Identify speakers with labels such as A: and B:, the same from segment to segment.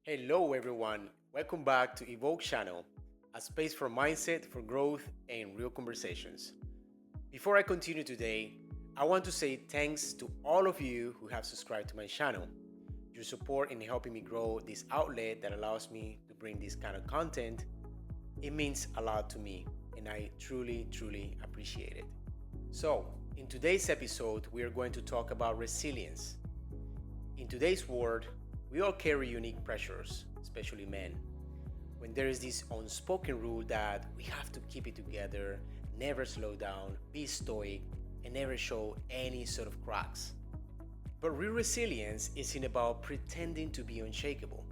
A: Hello everyone, welcome back to Evoke Channel, a space for mindset, for growth, and real conversations. Before I continue today, I want to say thanks to all of you who have subscribed to my channel. Your support in helping me grow this outlet that allows me to bring this kind of content, it means a lot to me, and I truly appreciate it. So, in today's episode, we are going to talk about resilience. In today's world, we all carry unique pressures, especially men. When there is this unspoken rule that we have to keep it together, never slow down, be stoic, and never show any sort of cracks. But real resilience isn't about pretending to be unshakable.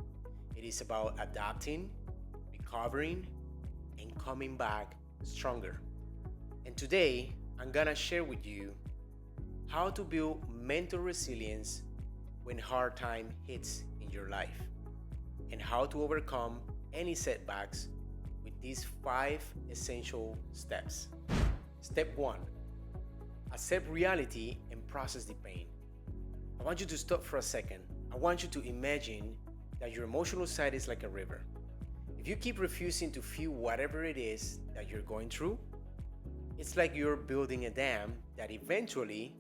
A: It is about adapting, recovering, and coming back stronger. And today, I'm gonna share with you how to build mental resilience when hard time hits in your life and how to overcome any setbacks with these 5 essential steps. Step 1. Accept reality and process the pain. I want you to stop for a second. I want you to imagine that your emotional side is like a river. If you keep refusing to feel whatever it is that you're going through, it's like you're building a dam that eventually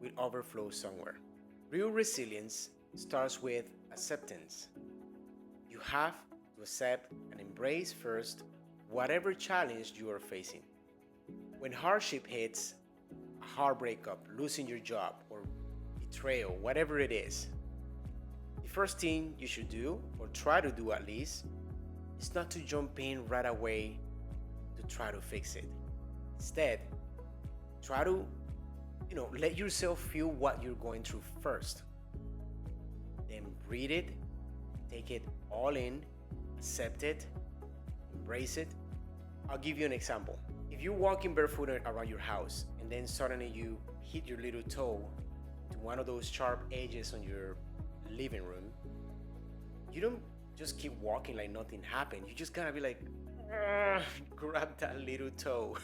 A: will overflow somewhere. Real resilience starts with acceptance. You have to accept and embrace first whatever challenge you are facing. When hardship hits, a heartbreak up, losing your job, or betrayal, whatever it is, the first thing you should do, or try to do at least, is not to jump in right away to try to fix it. Instead, try to, let yourself feel what you're going through first. Then breathe it, take it all in, accept it, embrace it. I'll give you an example. If you're walking barefoot around your house and then suddenly you hit your little toe to one of those sharp edges on your living room, you don't just keep walking like nothing happened. You just gotta be like, grab that little toe.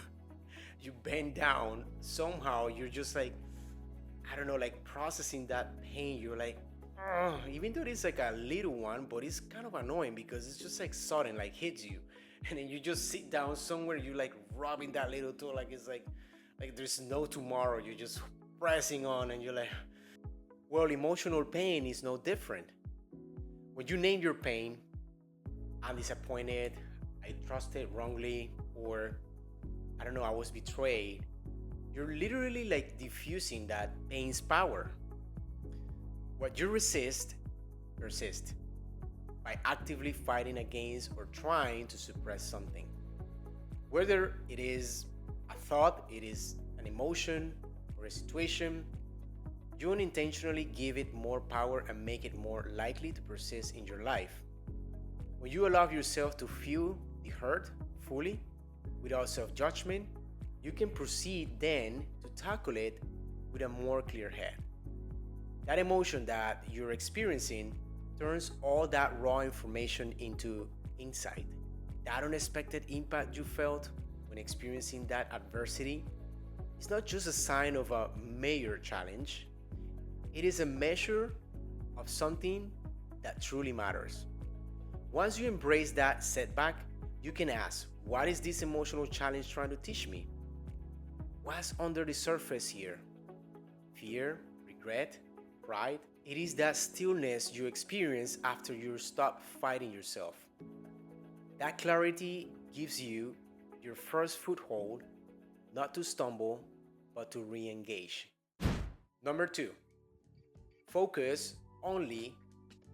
A: You bend down. Somehow you're just like, I don't know, like processing that pain. You're like, even though it's like a little one, but it's kind of annoying because it's just like sudden, like hits you, and then you just sit down somewhere. You like rubbing that little toe, like it's like there's no tomorrow. You're just pressing on, and you're like, well, emotional pain is no different. When you name your pain, I'm disappointed, I trusted wrongly, or I don't know, I was betrayed. You're literally like diffusing that pain's power. What you resist, persist by actively fighting against or trying to suppress something. Whether it is a thought, it is an emotion, or a situation, you unintentionally give it more power and make it more likely to persist in your life. When you allow yourself to feel the hurt fully, without self judgment, you can proceed then to tackle it with a more clear head. That emotion that you're experiencing turns all that raw information into insight. That unexpected impact you felt when experiencing that adversity is not just a sign of a major challenge, it is a measure of something that truly matters. Once you embrace that setback, you can ask, what is this emotional challenge trying to teach me? What's under the surface here? Fear, regret, pride? It is that stillness you experience after you stop fighting yourself. That clarity gives you your first foothold, not to stumble, but to re engage. Number 2, focus only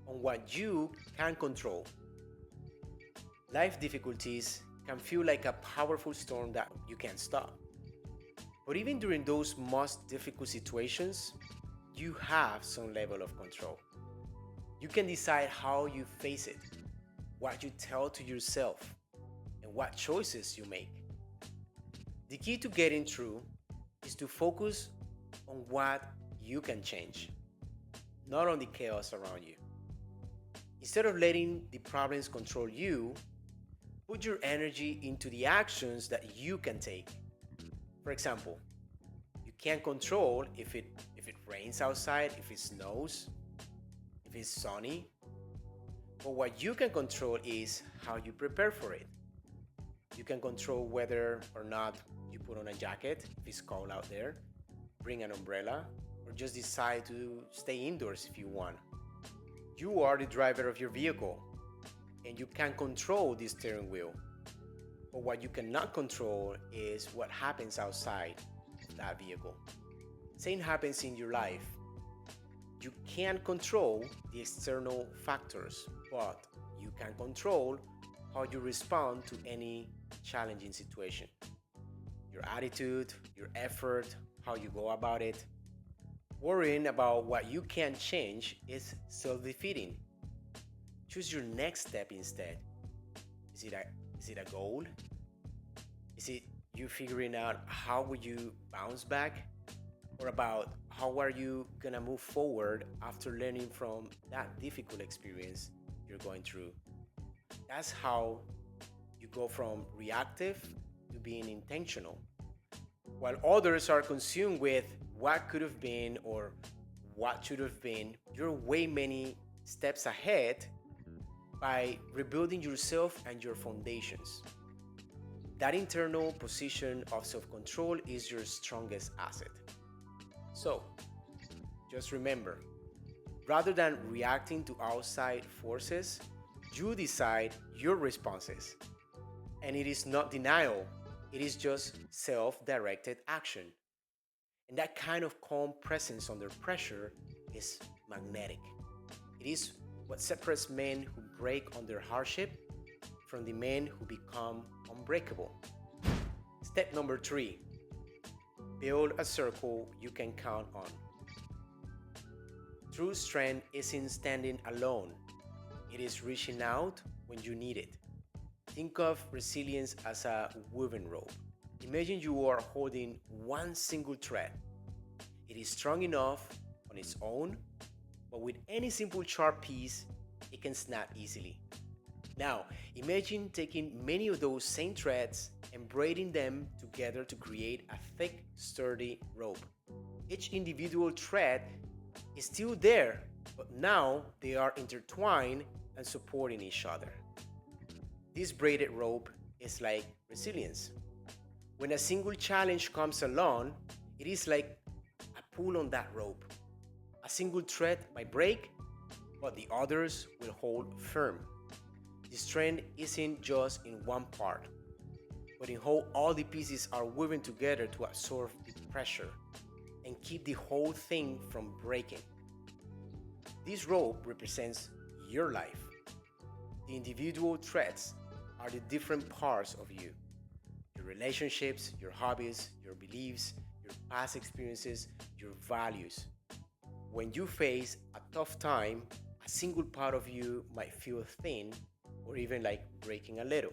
A: on what you can control. Life difficulties can feel like a powerful storm that you can't stop. But even during those most difficult situations, you have some level of control. You can decide how you face it, what you tell to yourself, and what choices you make. The key to getting through is to focus on what you can change, not on the chaos around you. Instead of letting the problems control you, put your energy into the actions that you can take. For example, you can't control if it rains outside, if it snows, if it's sunny. But what you can control is how you prepare for it. You can control whether or not you put on a jacket if it's cold out there, bring an umbrella, or just decide to stay indoors if you want. You are the driver of your vehicle, and you can control the steering wheel. But what you cannot control is what happens outside that vehicle. Same happens in your life. You can't control the external factors, but you can control how you respond to any challenging situation. Your attitude, your effort, how you go about it. Worrying about what you can't change is self defeating. Choose your next step instead. Is it a goal? Is it you figuring out how will you bounce back? Or about how are you gonna move forward after learning from that difficult experience you're going through? That's how you go from reactive to being intentional. While others are consumed with what could have been or what should have been, you're way many steps ahead by rebuilding yourself and your foundations. That internal position of self control is your strongest asset. So, just remember, rather than reacting to outside forces, you decide your responses. And it is not denial, it is just self directed action. And that kind of calm presence under pressure is magnetic. It is what separates men who break under hardship from the men who become unbreakable. Step number 3, build a circle you can count on. True strength isn't standing alone, it is reaching out when you need it. Think of resilience as a woven rope. Imagine you are holding one single thread. It is strong enough on its own, but with any simple sharp piece, it can snap easily. Now, imagine taking many of those same threads and braiding them together to create a thick, sturdy rope. Each individual thread is still there, but now they are intertwined and supporting each other. This braided rope is like resilience. When a single challenge comes along, it is like a pull on that rope. A single thread might break, but the others will hold firm. The strength isn't just in one part, but in how all the pieces are woven together to absorb the pressure and keep the whole thing from breaking. This rope represents your life. The individual threads are the different parts of you: your relationships, your hobbies, your beliefs, your past experiences, your values. When you face a tough time, a single part of you might feel thin or even like breaking a little.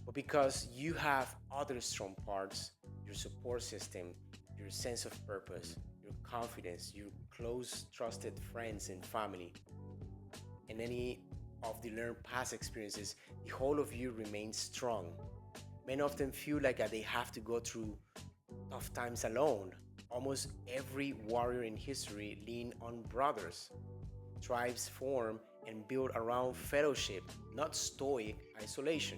A: But because you have other strong parts, your support system, your sense of purpose, your confidence, your close, trusted friends and family, and any of the learned past experiences, the whole of you remains strong. Men often feel like they have to go through tough times alone. Almost every warrior in history leaned on brothers. Tribes form and build around fellowship, not stoic isolation.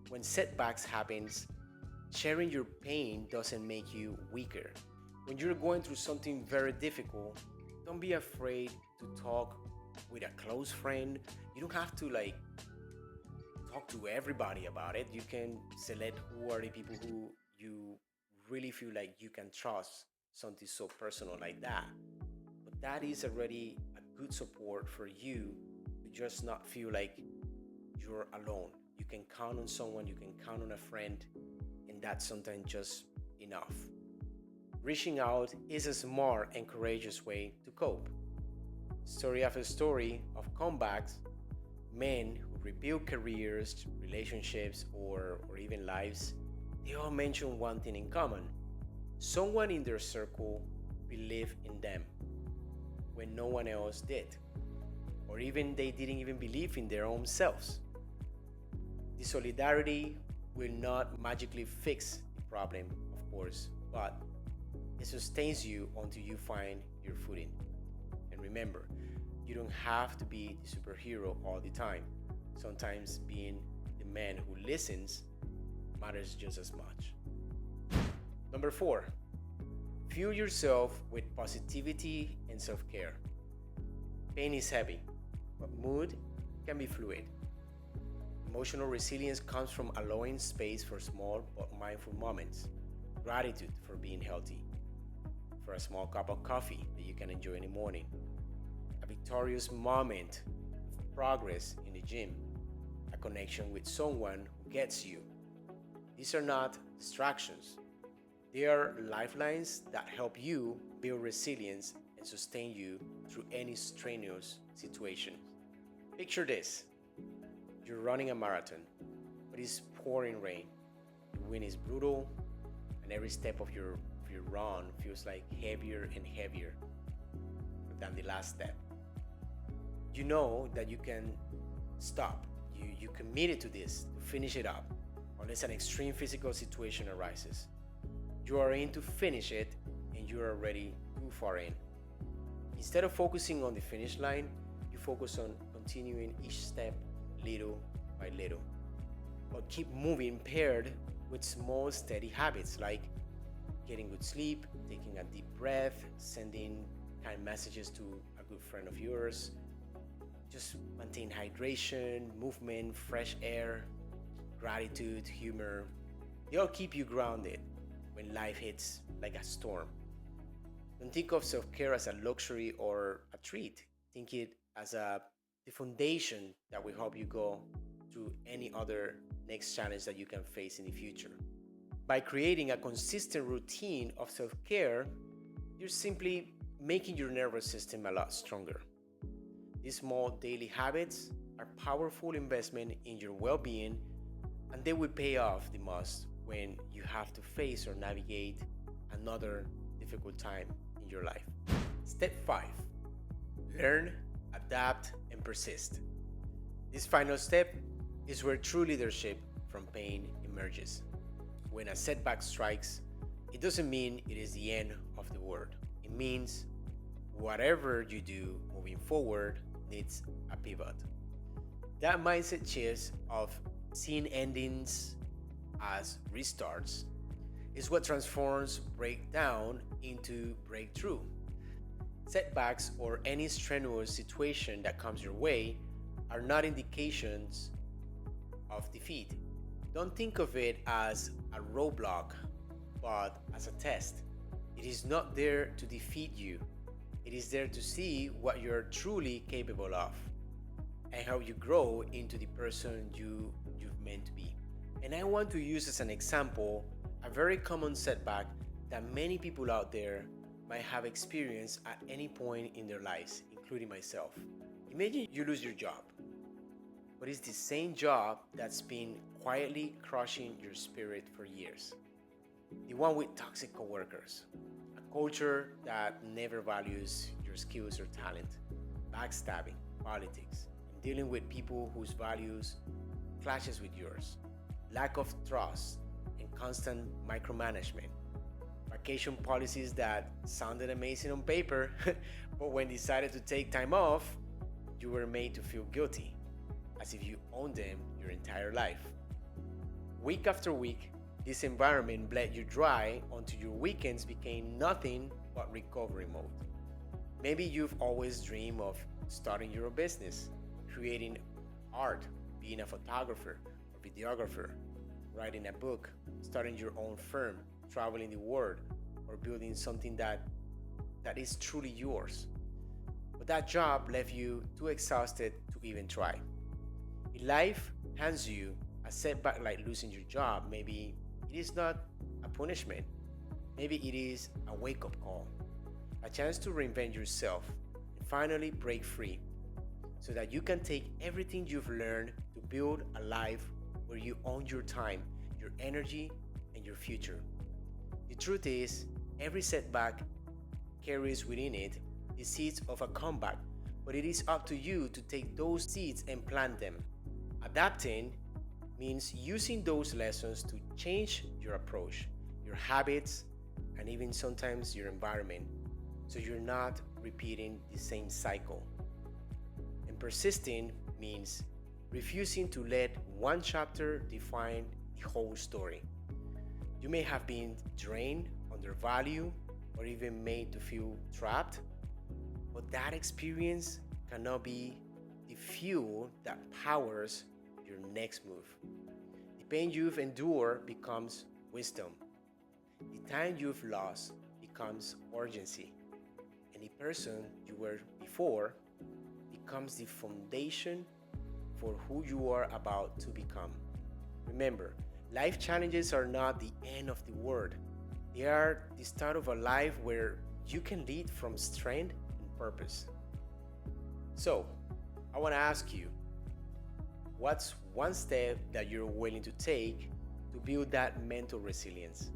A: When setbacks happens, sharing your pain doesn't make you weaker. When you're going through something very difficult, don't be afraid to talk with a close friend. You don't have to talk to everybody about it. You can select who are the people who you really feel like you can trust, something so personal like that. But that is already a good support for you to just not feel like you're alone. You can count on someone, you can count on a friend, and that's sometimes just enough. Reaching out is a smart and courageous way to cope. Story after story of comebacks, men who rebuild careers, relationships, or even lives, they all mention one thing in common. Someone in their circle believed in them when no one else did, or even they didn't even believe in their own selves. The solidarity will not magically fix the problem, of course, but it sustains you until you find your footing. And remember, You don't have to be the superhero all the time. Sometimes being the man who listens matters just as much. Number four, fuel yourself with positivity and self care. Pain is heavy, but mood can be fluid. Emotional resilience comes from allowing space for small but mindful moments, gratitude for being healthy, for a small cup of coffee that you can enjoy in the morning, a victorious moment of progress in the gym, a connection with someone who gets you. These are not distractions, they are lifelines that help you build resilience and sustain you through any strenuous situation. Picture this: you're running a marathon, but it's pouring rain. The wind is brutal, and every step of your run feels like heavier and heavier than the last step. You know that you can stop. You committed to this to finish it up, unless an extreme physical situation arises. You are in to finish it, and you are already too far in. Instead of focusing on the finish line, you focus on continuing each step little by little. But keep moving paired with small, steady habits like getting good sleep, taking a deep breath, sending kind messages to a good friend of yours. Just maintain hydration, movement, fresh air, gratitude, humor. They all keep you grounded when life hits like a storm. Don't think of self care as a luxury or a treat. Think it as the foundation that will help you go through any other next challenge that you can face in the future. By creating a consistent routine of self care, you're simply making your nervous system a lot stronger. These small daily habits are powerful investment in your well-being, and they will pay off the most when you have to face or navigate another difficult time in your life. Step 5. Learn, adapt, and persist. This final step is where true leadership from pain emerges. When a setback strikes, it doesn't mean it is the end of the world. It means whatever you do moving forward needs a pivot. That mindset shift of seeing endings as restarts is what transforms breakdown into breakthrough. Setbacks or any strenuous situation that comes your way are not indications of defeat. Don't think of it as a roadblock, but as a test. It is not there to defeat you. It is there to see what you're truly capable of and how you grow into the person you've meant to be. And I want to use as an example a very common setback that many people out there might have experienced at any point in their lives, including myself. Imagine you lose your job, but it's the same job that's been quietly crushing your spirit for years. The one with toxic coworkers, a culture that never values your skills or talent, backstabbing, politics, and dealing with people whose values clashes with yours, lack of trust, and constant micromanagement. Vacation policies that sounded amazing on paper, but when decided to take time off, you were made to feel guilty, as if you owned them your entire life. Week after week, this environment bled you dry until your weekends became nothing but recovery mode. Maybe you've always dreamed of starting your own business, creating art, being a photographer or videographer, writing a book, starting your own firm, traveling the world, or building something that is truly yours. But that job left you too exhausted to even try. If life hands you a setback like losing your job, maybe it is not a punishment. Maybe it is a wake-up call, a chance to reinvent yourself and finally break free so that you can take everything you've learned to build a life where you own your time, your energy, and your future. The truth is, every setback carries within it the seeds of a comeback, but it is up to you to take those seeds and plant them. Adapting means using those lessons to change your approach, your habits, and even sometimes your environment, so you're not repeating the same cycle. And persisting means refusing to let one chapter define the whole story. You may have been drained, undervalued, or even made to feel trapped, but that experience cannot be the fuel that powers your next move. The pain you've endured becomes wisdom. The time you've lost becomes urgency. And the person you were before becomes the foundation for who you are about to become. Remember, life challenges are not the end of the world. They are the start of a life where you can lead from strength and purpose. So, I want to ask you, what's one step that you're willing to take to build that mental resilience?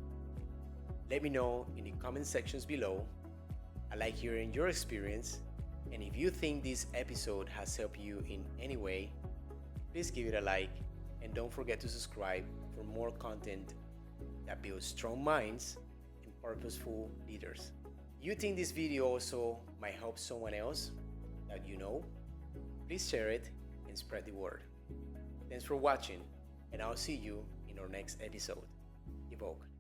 A: Let me know in the comment sections below. I like hearing your experience, and if you think this episode has helped you in any way, please give it a like and don't forget to subscribe for more content that builds strong minds and purposeful leaders. You think this video also might help someone else that you know? Please share it and spread the word. Thanks for watching, and I'll see you in our next episode. Evoke.